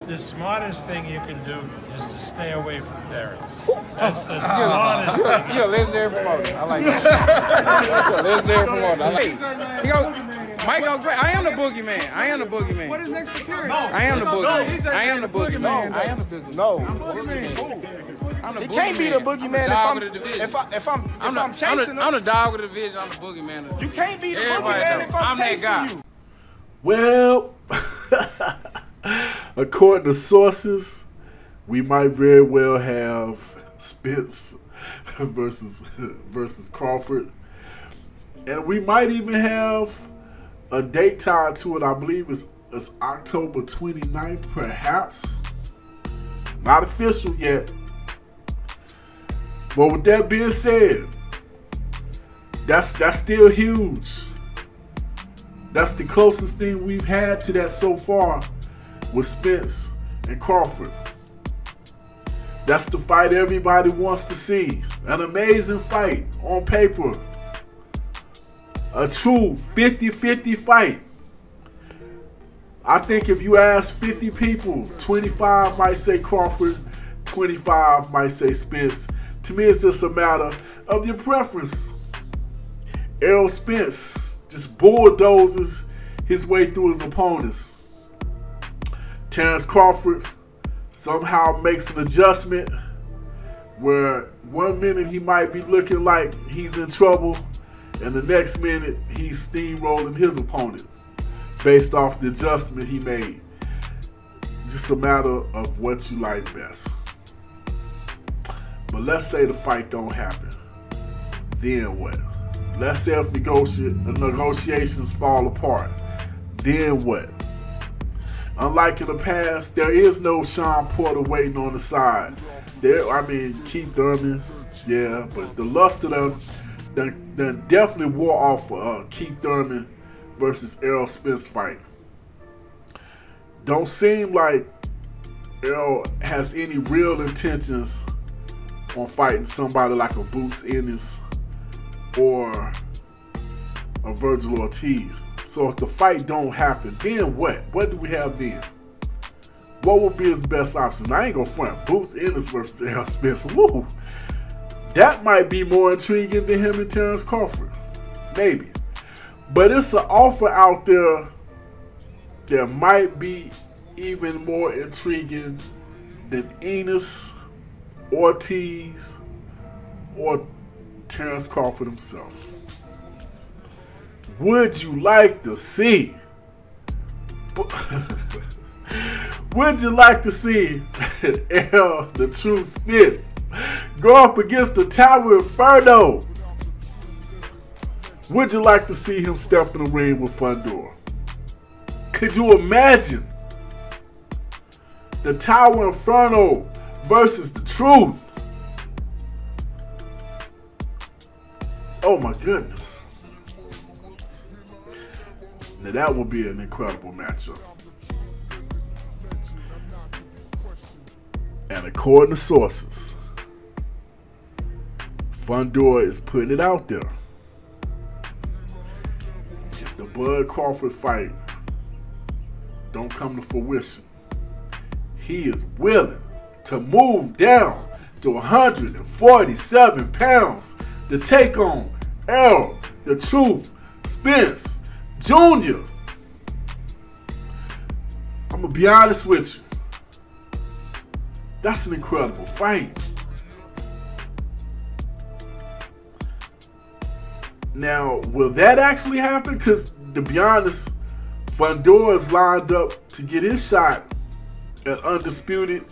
The smartest thing you can do is to stay away from Terence. That's the smartest thing. You're a legendary promoter. I like that. You're a legendary promoter. I like it. Mike goes great. I am the boogeyman. I am the boogeyman. What is next for Terence? I am the boogeyman. I am the boogeyman. I am the boogeyman. No. I'm the He can't be the boogeyman if I'm chasing him. I'm the dog of the division. I'm the boogeyman. You can't be the boogeyman if I'm chasing you. Well, according to sources, we might very well have Spence versus Crawford. And we might even have a date tied to it. I believe it's October 29th, perhaps. Not official yet. But with that being said, that's still huge. That's the closest thing we've had to that so far with Spence and Crawford. That's the fight everybody wants to see. An amazing fight on paper. A true 50-50 fight. I think if you ask 50 people, 25 might say Crawford, 25 might say Spence. To me, it's just a matter of your preference. Errol Spence just bulldozes his way through his opponents. Terence Crawford somehow makes an adjustment where 1 minute he might be looking like he's in trouble, and the next minute he's steamrolling his opponent based off the adjustment he made. Just a matter of what you like best. But let's say the fight don't happen. Then what? Let's say if negotiations fall apart. Then what? Unlike in the past, there is no Sean Porter waiting on the side. Keith Thurman, yeah, but the luster done definitely wore off Keith Thurman versus Errol Spence fight. Don't seem like Errol has any real intentions on fighting somebody like a Boots Ennis or a Virgil Ortiz. So if the fight don't happen, then what? What do we have then? What would be his best option? I ain't gonna front. Boots Ennis versus Errol Spence. Woo! That might be more intriguing than him and Terence Crawford. Maybe. But it's an offer out there that might be even more intriguing than Ennis, Ortiz, or Terence Crawford himself. Would you like to see? Would you like to see Errol, the true Spence, go up against the Tower Inferno? Would you like to see him step in the ring with Fundora? Could you imagine the Tower Inferno versus the Truth? Oh my goodness. Now that would be an incredible matchup. And according to sources, Fundora is putting it out there. If the Bud Crawford fight don't come to fruition, he is willing to move down to 147 pounds to take on Errol, the Truth, Spence Jr. I'm going to be honest with you. That's an incredible fight. Now, will that actually happen? Because, to be honest, Fundora is lined up to get his shot at Undisputed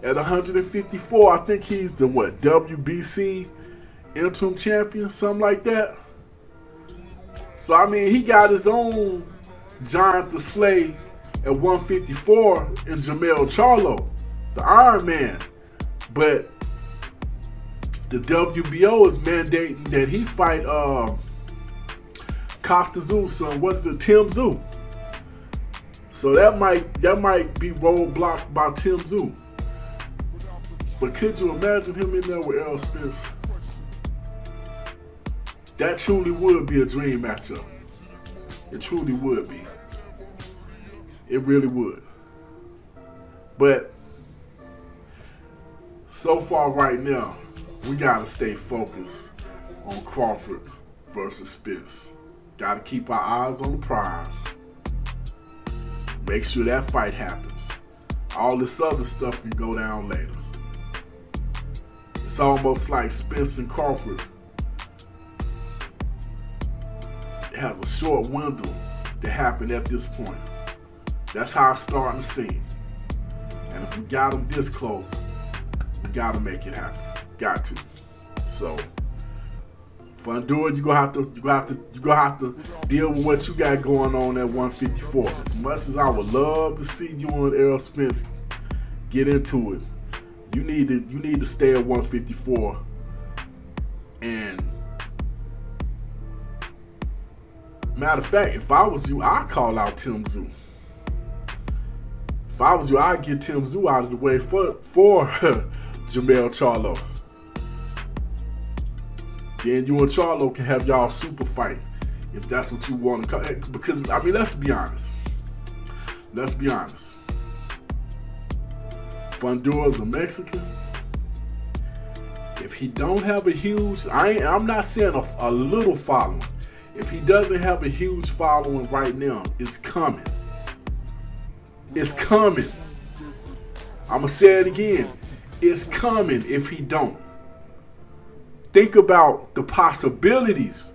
at 154. I think he's the, WBC interim champion, something like that. So, I mean, he got his own giant to slay at 154 in Jamel Charlo, the Iron Man. But the WBO is mandating that he fight Costa Tszyu son. What is it? Tim Tszyu. So that might be roadblocked by Tim Tszyu. But could you imagine him in there with Errol Spence? That truly would be a dream matchup. It truly would be. It really would. But so far right now, we gotta stay focused on Crawford versus Spence. Gotta keep our eyes on the prize. Make sure that fight happens. All this other stuff can go down later. It's almost like Spence and Crawford. It has a short window to happen at this point. That's how it's starting to seem. And if we got them this close, we gotta make it happen. Got to. So, Fundora, you gonna have to deal with what you got going on at 154. As much as I would love to see you and Errol Spence get into it, you need to stay at 154. And matter of fact, if I was you, I'd call out Tszyu. If I was you, I'd get Tszyu out of the way for Jermell Charlo. Then you and Charlo can have y'all super fight if that's what you want to call it. Because, I mean, let's be honest. Let's be honest. Fundora's a Mexican. If he don't have a huge, I'm not saying a little following. If he doesn't have a huge following right now, it's coming. It's coming. I'm going to say it again. It's coming if he don't. Think about the possibilities.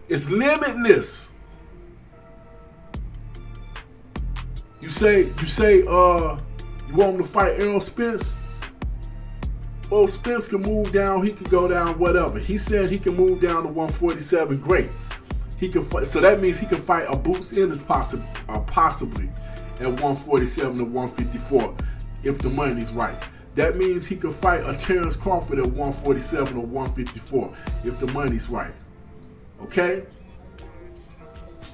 It's limitless. You say, you want him to fight Errol Spence? Well, Spence can move down. He can go down, whatever. He said he can move down to 147. Great. He can fight. So that means he can fight a Boots Ennis possibly at 147 to 154 if the money's right. That means he could fight a Terence Crawford at 147 or 154 if the money's right. Okay?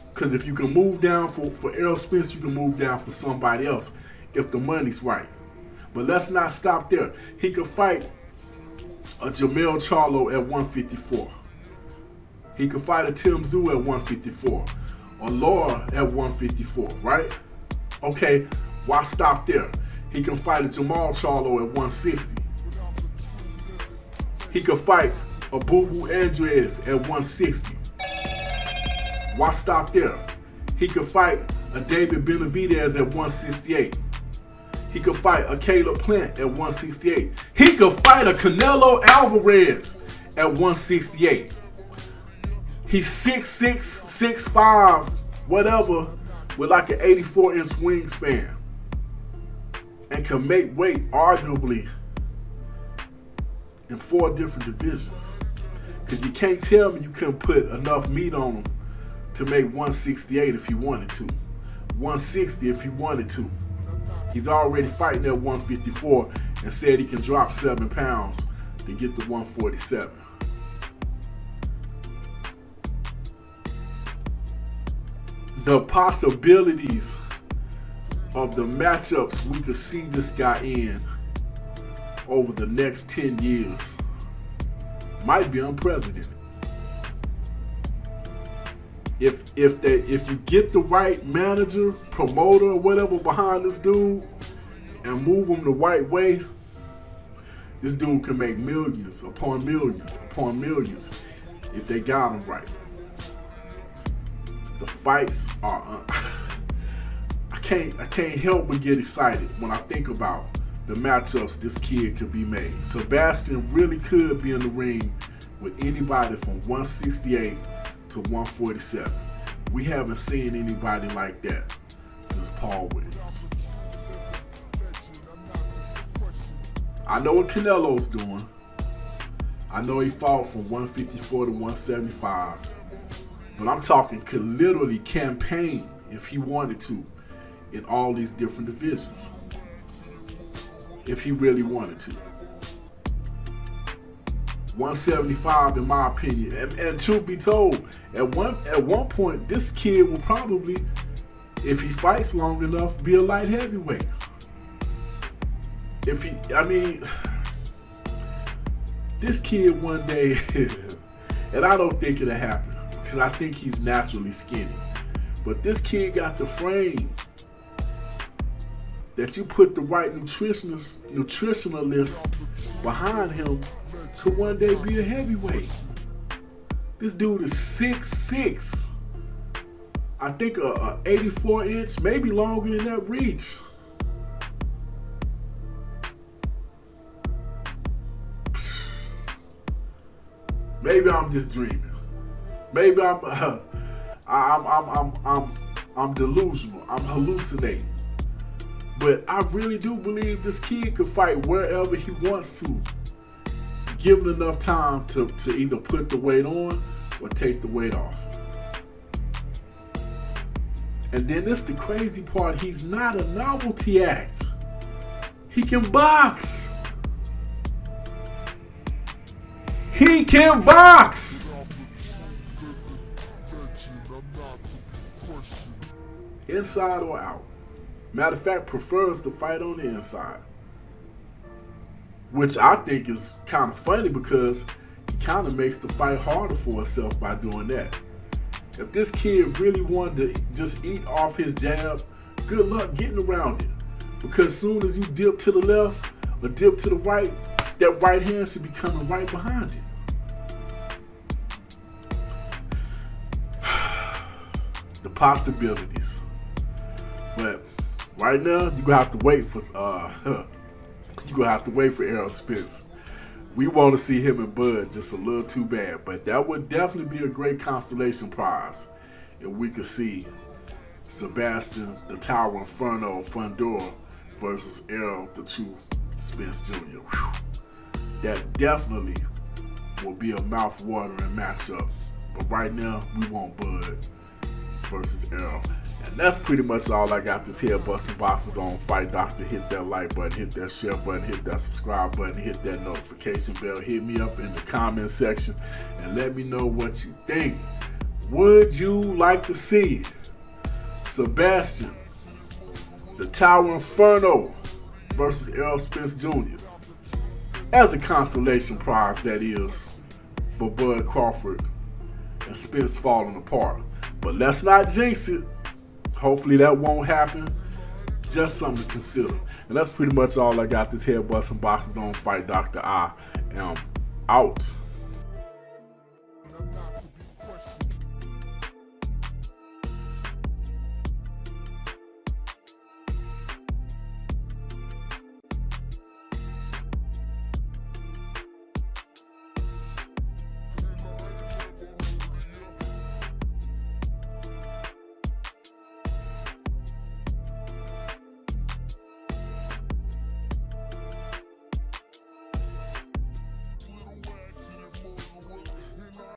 Because if you can move down for Errol Spence, you can move down for somebody else if the money's right. But let's not stop there. He could fight a Jermell Charlo at 154. He could fight a Tszyu at 154 or Laura at 154, right? Okay, why stop there? He can fight a Jamal Charlo at 160. He could fight a Boo Boo Andres at 160. Why stop there? He could fight a David Benavidez at 168. He could fight a Caleb Plant at 168. He could fight a Canelo Alvarez at 168. He's 6'6", 6'5", whatever, with like an 84-inch wingspan. And can make weight arguably in 4 different divisions. Because you can't tell me you couldn't put enough meat on him to make 168 if he wanted to. 160 if he wanted to. He's already fighting at 154 and said he can drop 7 pounds to get to 147. The possibilities of the matchups we could see this guy in over the next 10 years might be unprecedented. If you get the right manager, promoter, or whatever behind this dude and move him the right way, this dude can make millions upon millions upon millions if they got him right. The fights are I can't help but get excited when I think about the matchups this kid could be made. Sebastian really could be in the ring with anybody from 168 to 147. We haven't seen anybody like that since Paul Williams. I know what Canelo's doing. I know he fought from 154 to 175. But I'm talking could literally campaign if he wanted to in all these different divisions. If he really wanted to. 175 in my opinion. And truth be told, at one point this kid will probably, if he fights long enough, be a light heavyweight. This kid one day, and I don't think it'll happen because I think he's naturally skinny. But this kid got the frame that you put the right nutritionalists behind him could one day be a heavyweight. This dude is 6'6". I think a 84-inch, maybe longer than that reach. Maybe I'm just dreaming. Maybe I'm delusional. I'm hallucinating. But I really do believe this kid could fight wherever he wants to, given enough time to either put the weight on or take the weight off. And then this the crazy part, he's not a novelty act. He can box. He can box. Inside or out. Matter of fact, prefers to fight on the inside. Which I think is kind of funny because he kind of makes the fight harder for himself by doing that. If this kid really wanted to just eat off his jab, good luck getting around it. Because as soon as you dip to the left or dip to the right, that right hand should be coming right behind it. The possibilities. But right now, you're gonna have to wait for Errol Spence. We want to see him and Bud just a little too bad, but that would definitely be a great consolation prize if we could see Sebastian the Tower Inferno Fundora versus Errol the True Spence Jr. Whew. That definitely will be a mouth-watering matchup. But right now, we want Bud versus Errol. And that's pretty much all I got this here busting boxes on Fight Doctor. Hit that like button, hit that share button, hit that subscribe button, hit that notification bell. Hit me up in the comment section and let me know what you think. Would you like to see Sebastian the Tower Inferno versus Errol Spence Jr. as a consolation prize, that is, for Bud Crawford and Spence falling apart? But let's not jinx it. Hopefully that won't happen. Just something to consider. And that's pretty much all I got this here busting boxes on Fight Doctor. I am out.